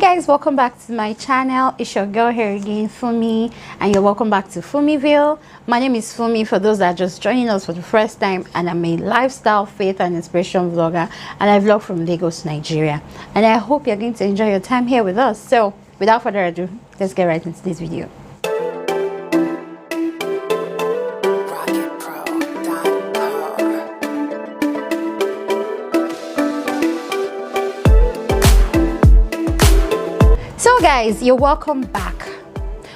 Guys, welcome back to my channel. It's your girl here again, Fumi, and you're welcome back to Fumiville. My name is Fumi for those that are just joining us for the first time, and I'm a lifestyle, faith and inspiration vlogger, and I vlog from Lagos, Nigeria, and I hope you're going to enjoy your time here with us. So without further ado, let's get right into this video. So guys, you're welcome back.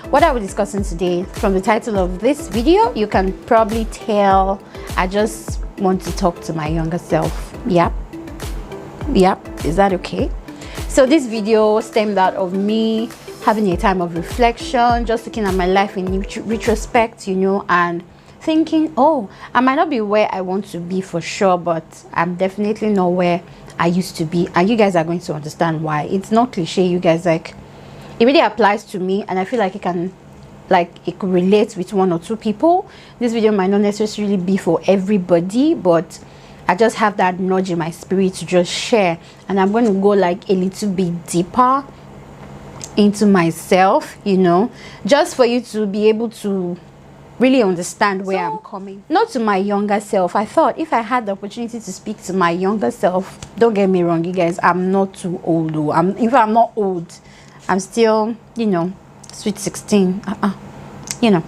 What are we discussing today? From the title of this video, you can probably tell I just want to talk to my younger self. Yep, is that okay? So this video stemmed out of me having a time of reflection, just looking at my life in retrospect, you know, and thinking, oh, I might not be where I want to be for sure, but I'm definitely not where I used to be, and you guys are going to understand why. It's not cliche, you guys. Like, it really applies to me, and I feel like it can, like, it could relate with one or two people. This video might not necessarily be for everybody, but I just have that nudge in my spirit to just share, and I'm going to go like a little bit deeper into myself, you know, just for you to be able to really understand where I'm coming. Not to my younger self. I thought if I had the opportunity to speak to my younger self, don't get me wrong, you guys, I'm not too old though. If I'm not old, I'm still, you know, sweet 16. You know,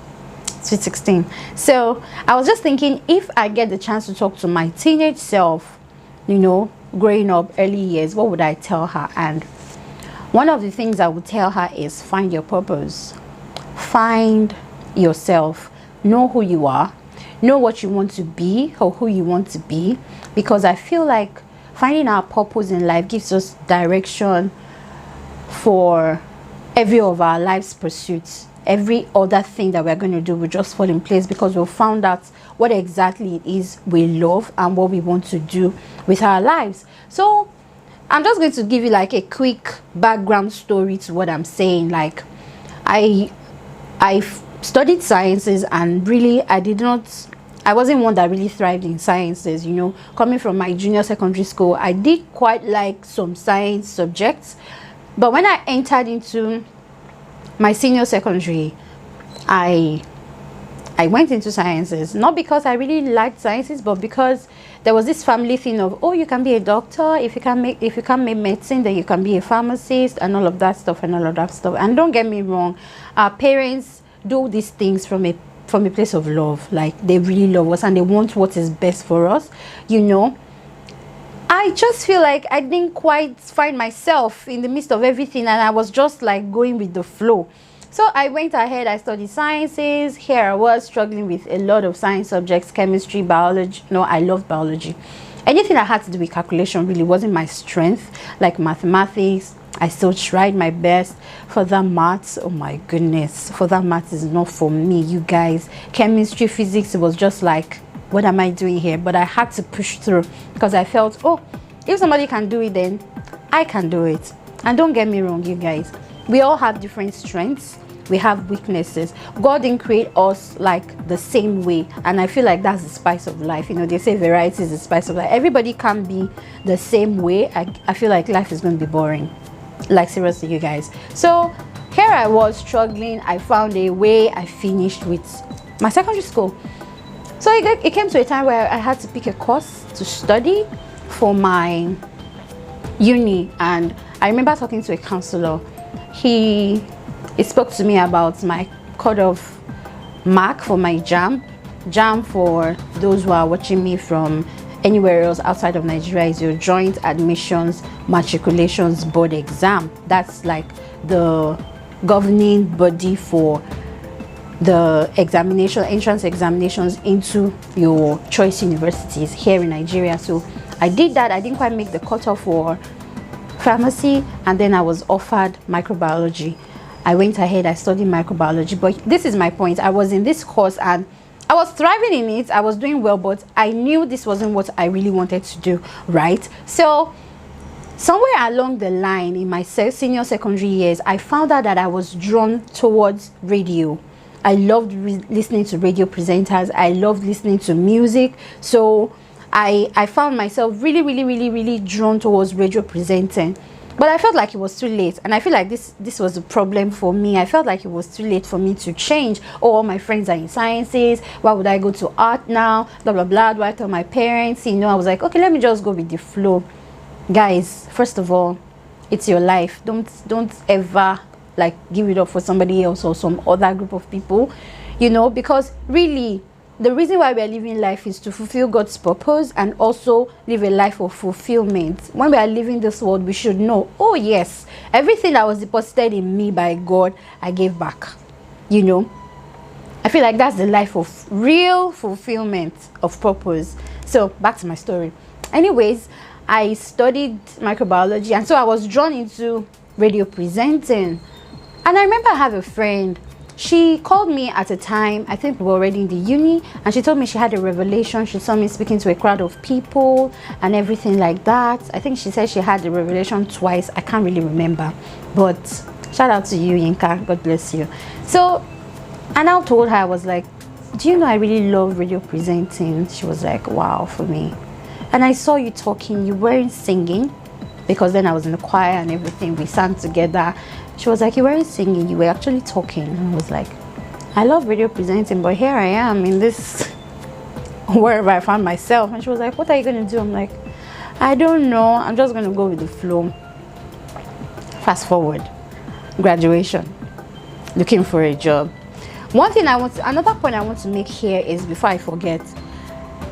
sweet 16. So I was just thinking, if I get the chance to talk to my teenage self, you know, growing up, early years, what would I tell her? And one of the things I would tell her is find your purpose, find yourself. Know who you are, know what you want to be or who you want to be, because I feel like finding our purpose in life gives us direction for every of our life's pursuits. Every other thing that we're going to do will just fall in place because we've found out what exactly it is we love and what we want to do with our lives. So I'm just going to give you like a quick background story to what I'm saying. Like, I've studied sciences, and really I wasn't one that really thrived in sciences, you know. Coming from my junior secondary school, I did quite like some science subjects, but when I entered into my senior secondary, I went into sciences, not because I really liked sciences, but because there was this family thing of, oh, you can be a doctor, if you can't make medicine, then you can be a pharmacist, and all of that stuff. And don't get me wrong, our parents do these things from a place of love. Like, they really love us and they want what is best for us, you know. I just feel like I didn't quite find myself in the midst of everything, and I was just like going with the flow. So I went ahead, I studied sciences. Here I was struggling with a lot of science subjects, chemistry, biology. No, I loved biology. Anything that had to do with calculation really wasn't my strength, like mathematics. I still tried my best. For that maths, oh my goodness, for that maths is not for me, you guys. Chemistry, physics, it was just like, what am I doing here? But I had to push through because I felt, oh, if somebody can do it, then I can do it. And don't get me wrong, you guys, we all have different strengths, we have weaknesses. God didn't create us like the same way, and I feel like that's the spice of life. You know, they say variety is the spice of life. Everybody can't be the same way. I feel like life is going to be boring. Like, seriously, you guys. So here I was struggling. I found a way. I finished with my secondary school. So it came to a time where I had to pick a course to study for my uni, and I remember talking to a counselor. He spoke to me about my cutoff mark for my JAMB. JAMB, for those who are watching me from anywhere else outside of Nigeria, is your Joint Admissions Matriculations Board exam. That's like the governing body for the entrance examinations into your choice universities here in Nigeria. So I did that. I didn't quite make the cutoff for pharmacy, and then I was offered microbiology. I went ahead, I studied microbiology, but this is my point. I was in this course and I was thriving in it. I was doing well, but I knew this wasn't what I really wanted to do, right? So somewhere along the line in my senior secondary years, I found out that I was drawn towards radio. I loved listening to radio presenters. I loved listening to music. So I found myself really drawn towards radio presenting. But I felt like it was too late, and I feel like this was a problem for me. I felt like it was too late for me to change. Oh, all my friends are in sciences, why would I go to art now, blah blah blah. Do I tell my parents? You know, I was like, okay, let me just go with the flow. Guys, first of all, it's your life. Don't ever like give it up for somebody else or some other group of people, you know, because really the reason why we are living life is to fulfill God's purpose and also live a life of fulfillment. When we are living this world, we should know, oh yes, everything that was deposited in me by God, I gave back. You know, I feel like that's the life of real fulfillment of purpose. So back to my story. Anyways, I studied microbiology, and so I was drawn into radio presenting. And I remember I have a friend. She called me at a time, I think we were already in the uni, and she told me she had a revelation. She saw me speaking to a crowd of people and everything like that. I think she said she had the revelation twice. I can't really remember, but shout out to you, Yinka. God bless you. So I now told her, I was like, do you know I really love radio presenting? She was like, wow, for me. And I saw you talking, you weren't singing, because then I was in the choir and everything, we sang together. She was like, you weren't singing, you were actually talking. And I was like, I love radio presenting, but here I am in this wherever I found myself. And she was like, what are you going to do? I'm like, I don't know, I'm just going to go with the flow. Fast forward, graduation, looking for a job. Another point I want to make here is, before I forget,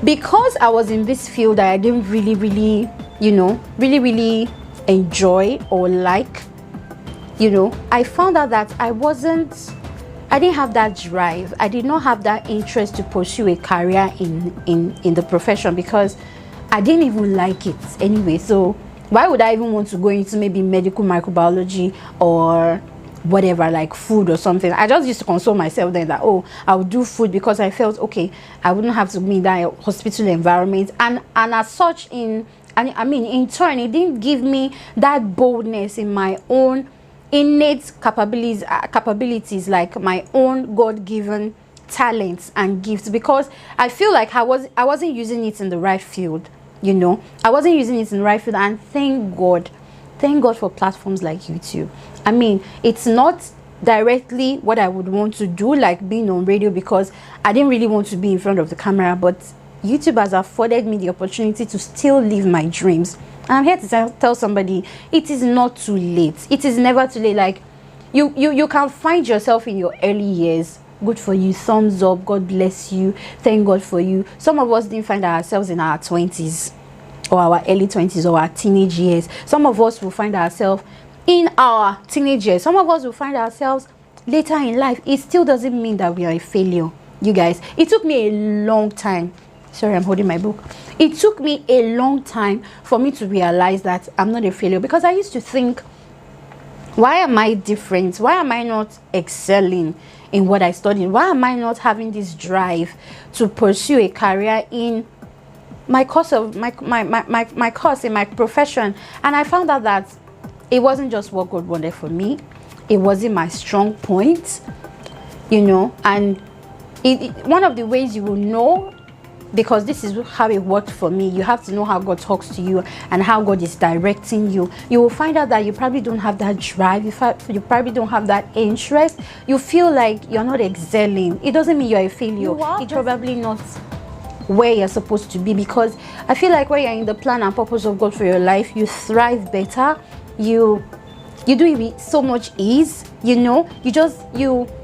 because I was in this field that I didn't really, you know, really enjoy or like, you know, I found out that I didn't have that drive. I did not have that interest to pursue a career in the profession, because I didn't even like it anyway. So why would I even want to go into maybe medical microbiology or whatever, like food or something? I just used to console myself then that, oh, I would do food because I felt okay, I wouldn't have to be in that hospital environment, and as such, in turn, it didn't give me that boldness in my own innate capabilities, like my own God-given talents and gifts, because I feel like I wasn't using it in the right field. You know, I wasn't using it in the right field, and thank God for platforms like YouTube. I mean, it's not directly what I would want to do, like being on radio, because I didn't really want to be in front of the camera, but YouTube has afforded me the opportunity to still live my dreams. And I'm here to tell somebody, it is not too late. It is never too late. Like, you can find yourself in your early years. Good for you. Thumbs up. God bless you. Thank God for you. Some of us didn't find ourselves in our 20s or our early 20s or our teenage years. Some of us will find ourselves in our teenage years. Some of us will find ourselves later in life. It still doesn't mean that we are a failure, you guys. It took me a long time. Sorry, I'm holding my book. It took me a long time for me to realize that I'm not a failure, because I used to think, why am I different? Why am I not excelling in what I studied? Why am I not having this drive to pursue a career in my course in my profession? And I found out that it wasn't just what God wanted for me. It wasn't my strong point, you know. And one of the ways you will know, because this is how it worked for me, you have to know how God talks to you and how God is directing you. You will find out that you probably don't have that drive. You probably don't have that interest. You feel like you're not excelling. It doesn't mean you're a failure. It's probably not where you're supposed to be, because I feel like when you're in the plan and purpose of God for your life, you thrive better. You do it with so much ease, you know.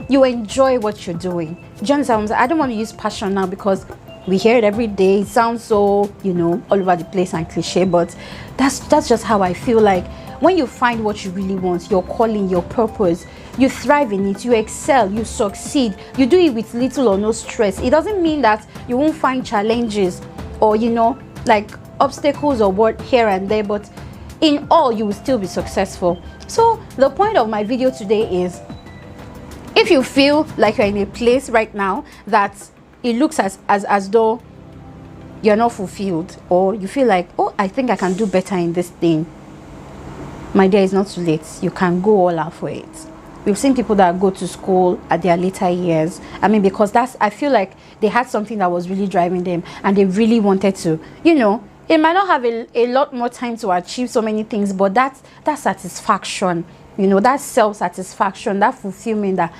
You enjoy what you're doing. Do you understand? I don't want to use passion now, because we hear it every day. It sounds so, you know, all over the place and cliche, but that's just how I feel. Like, when you find what you really want, your calling, your purpose, you thrive in it, you excel, you succeed, you do it with little or no stress. It doesn't mean that you won't find challenges or, you know, like obstacles or what here and there, but in all, you will still be successful. So the point of my video today is, if you feel like you're in a place right now that it looks as though you're not fulfilled, or you feel like, oh, I think I can do better in this thing, my dear, it's not too late. You can go all out for it. We've seen people that go to school at their later years. I mean, because I feel like they had something that was really driving them, and they really wanted to, you know, it might not have a lot more time to achieve so many things, but that satisfaction, you know, that self-satisfaction, that fulfillment, that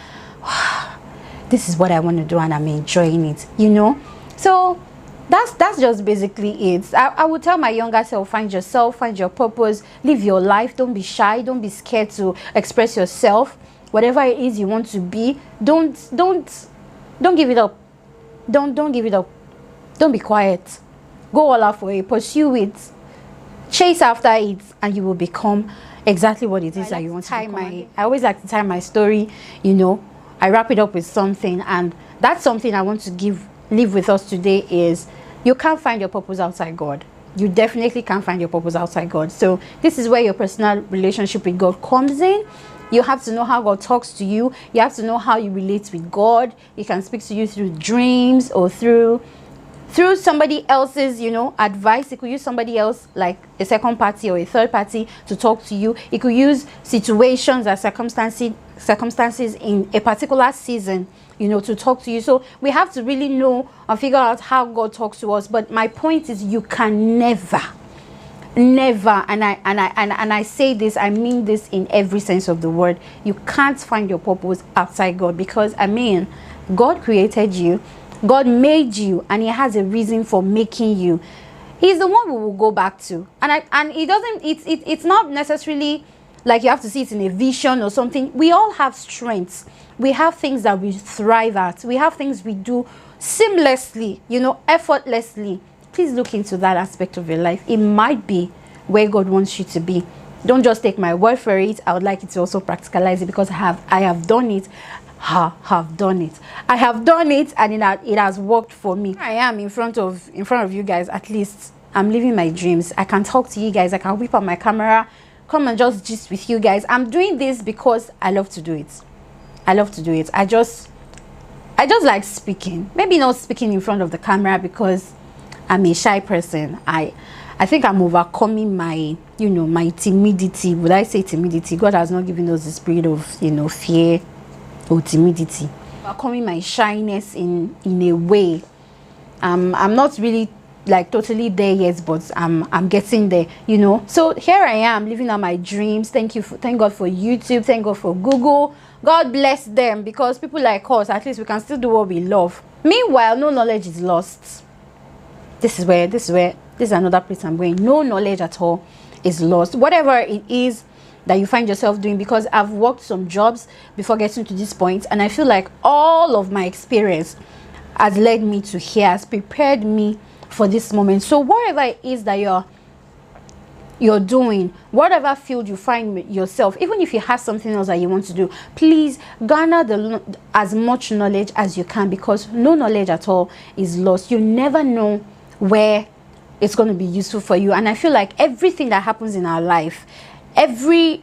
this is what I want to do and I'm enjoying it, you know. So that's just basically it. I would tell my younger self, find yourself, find your purpose, live your life. Don't be shy, don't be scared to express yourself. Whatever it is you want to be, don't give it up. Don't give it up. Don't be quiet. Go all out for it, pursue it, chase after it, and you will become exactly what it is that you want to become. I always like to tie my story, you know. I wrap it up with something, and that's something I want to leave with us today is you can't find your purpose outside God. You definitely can't find your purpose outside God. So this is where your personal relationship with God comes in. You have to know how God talks to you. You have to know how you relate with God. He can speak to you through dreams or through somebody else's, you know, advice. He could use somebody else, like a second party or a third party, to talk to you. He could use situations or circumstances in a particular season, you know, to talk to you. So we have to really know and figure out how God talks to us. But my point is, you can never, and I say this, I mean this in every sense of the word, you can't find your purpose outside God. Because I mean, God created you, God made you, and he has a reason for making you. He's the one we will go back to. And it doesn't, it's not necessarily like you have to see it in a vision or something. We all have strengths. We have things that we thrive at. We have things we do seamlessly, you know, effortlessly. Please look into that aspect of your life. It might be where God wants you to be. Don't just take my word for it. I would like you to also practicalize it, because I have done it. I have done it, and it has worked for me. I am in front of you guys. At least I'm living my dreams. I can talk to you guys. I can whip up my camera, come and just gist with you guys. I'm doing this because I love to do it. I just like speaking. Maybe not speaking in front of the camera because I'm a shy person. I think I'm overcoming my, you know, my timidity. Would I say timidity? God has not given us the spirit of, you know, fear or timidity. Overcoming my shyness in a way. I'm not really like totally there yet, but I'm getting there, you know. So here I am living out my dreams. Thank God for YouTube. Thank God for Google. God bless them, because people like us, at least we can still do what we love. Meanwhile, no knowledge is lost. This is another place I'm going. No knowledge at all is lost. Whatever it is that you find yourself doing, because I've worked some jobs before getting to this point, and I feel like all of my experience has led me to here, has prepared me for this moment. So whatever it is that you're doing, whatever field you find yourself, even if you have something else that you want to do, please garner as much knowledge as you can, because no knowledge at all is lost. You never know where it's going to be useful for you. And I feel like everything that happens in our life,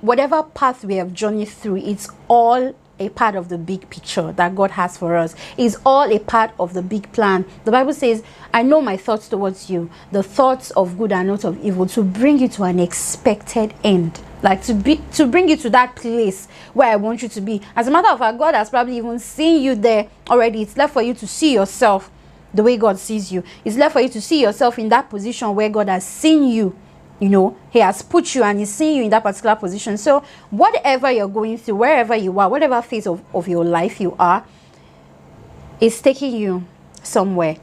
whatever path we have journeyed through, it's all a part of the big picture that God has for us. Is all a part of the big plan. The Bible says, I know my thoughts towards you, the thoughts of good and not of evil, to bring you to an expected end. Like to bring you to that place where I want you to be. As a matter of fact, God has probably even seen you there already. It's left for you to see yourself the way God sees you. It's left for you to see yourself in that position where God has seen you. You know, he has put you and he's seeing you in that particular position. So whatever you're going through, wherever you are, whatever phase of your life you are, is taking you somewhere.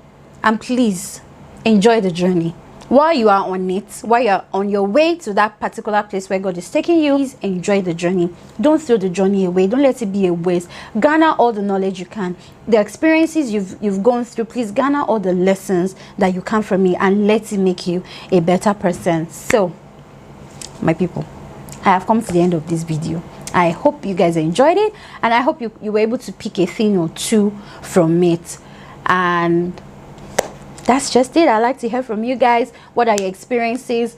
And please enjoy the journey. While you are on it, while you're on your way to that particular place where God is taking you, please enjoy the journey. Don't throw the journey away. Don't let it be a waste. Garner all the knowledge you can. The experiences you've gone through, please garner all the lessons that you can from me, and let it make you a better person. So, my people, I have come to the end of this video. I hope you guys enjoyed it, and I hope you were able to pick a thing or two from it. And that's just it. I like to hear from you guys. What are your experiences?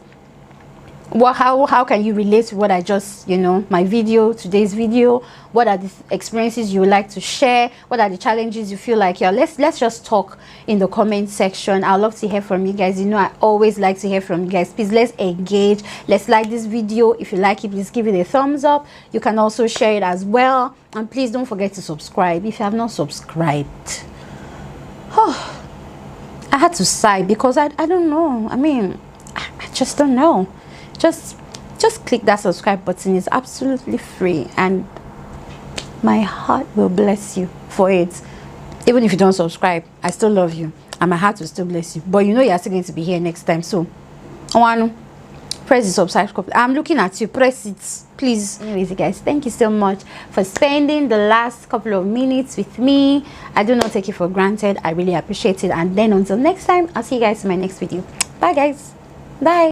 How can you relate to what I just, you know, my video, today's video? What are the experiences you would like to share? What are the challenges you feel like, yeah, let's just talk in the comment section. I'd love to hear from you guys. You know, I always like to hear from you guys. Please, let's engage. Let's like this video. If you like it, please give it a thumbs up. You can also share it as well. And please don't forget to subscribe if you have not subscribed. Oh, I had to sigh because I don't know. I mean, just don't know. Just click that subscribe button. It's absolutely free, and my heart will bless you for it. Even if you don't subscribe, I still love you, and my heart will still bless you. But you know you're still going to be here next time. So one, press the subscribe button. I'm looking at you. Press it, please. Anyways, guys, thank you so much for spending the last couple of minutes with me. I do not take it for granted. I really appreciate it. And then until next time, I'll see you guys in my next video. Bye, guys. Bye.